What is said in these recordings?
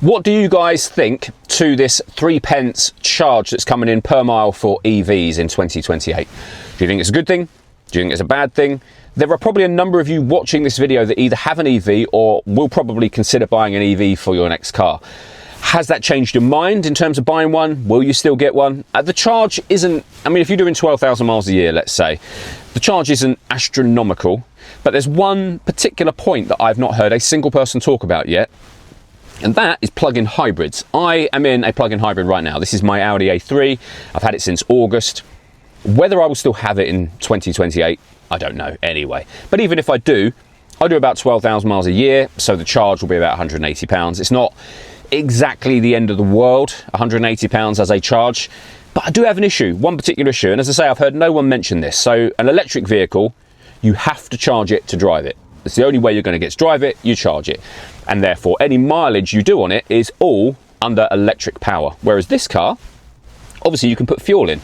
What do you guys think to this 3p charge that's coming in per mile for EVs in 2028? Do you think it's a good thing? Do you think it's a bad thing? There are probably a number of you watching this video that either have an EV or will probably consider buying an EV for your next car. Has that changed your mind in terms of buying one? Will you still get one? The charge isn't, I mean, if you're doing 12,000 miles a year, let's say, the charge isn't astronomical, but there's one particular point that I've not heard a single person talk about yet. And that is plug-in hybrids. I am in a plug-in hybrid right now. This is my Audi A3. I've had it since August. Whether I will still have it in 2028, I don't know anyway. But even if I do about 12,000 miles a year, so the charge will be about £180. It's not exactly the end of the world, £180 as a charge, but I do have an issue, one particular issue. And as I say, I've heard no one mention this. So an electric vehicle, you have to charge it to drive it. It's the only way you're going to get to drive it, you charge it. And therefore, any mileage you do on it is all under electric power. Whereas this car, obviously you can put fuel in.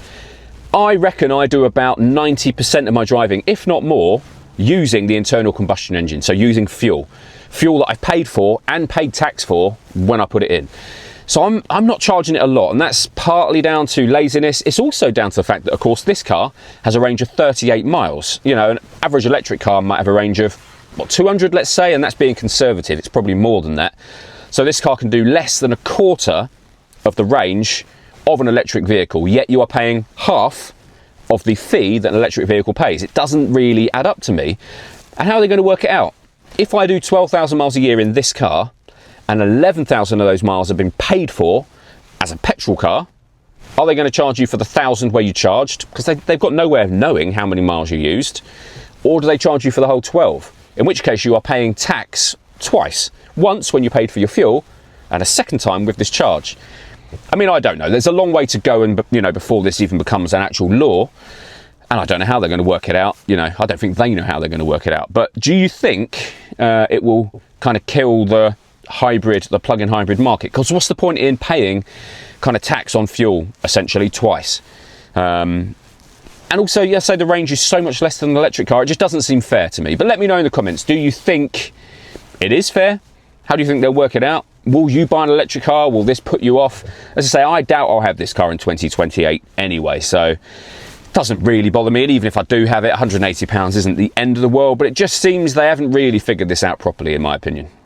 I reckon I do about 90% of my driving, if not more, using the internal combustion engine. So using fuel. Fuel that I've paid for and paid tax for when I put it in. So I'm not charging it a lot, and that's partly down to laziness. It's also down to the fact that, of course, this car has a range of 38 miles. You know, an average electric car might have a range of 200, let's say, and that's being conservative. It's probably more than that. So this car can do less than a quarter of the range of an electric vehicle, yet you are paying half of the fee that an electric vehicle pays. It doesn't really add up to me. And how are they going to work it out? If I do 12,000 miles a year in this car and 11,000 of those miles have been paid for as a petrol car, are they going to charge you for the 1,000 where you charged? Because they've got no way of knowing how many miles you used. Or do they charge you for the whole 12? In which case you are paying tax twice. Once when you paid for your fuel, and a second time with this charge. I mean, I don't know. There's a long way to go, and before this even becomes an actual law. And I don't know how they're going to work it out. I don't think they know how they're going to work it out. But do you think it will kind of kill the plug-in hybrid market? Because what's the point in paying kind of tax on fuel essentially twice? And also, yes, so the range is so much less than an electric car. It just doesn't seem fair to me. But let me know in the comments. Do you think it is fair? How do you think they'll work it out? Will you buy an electric car? Will this put you off? As I say, I doubt I'll have this car in 2028 anyway. So it doesn't really bother me. And even if I do have it, £180 isn't the end of the world. But it just seems they haven't really figured this out properly, in my opinion.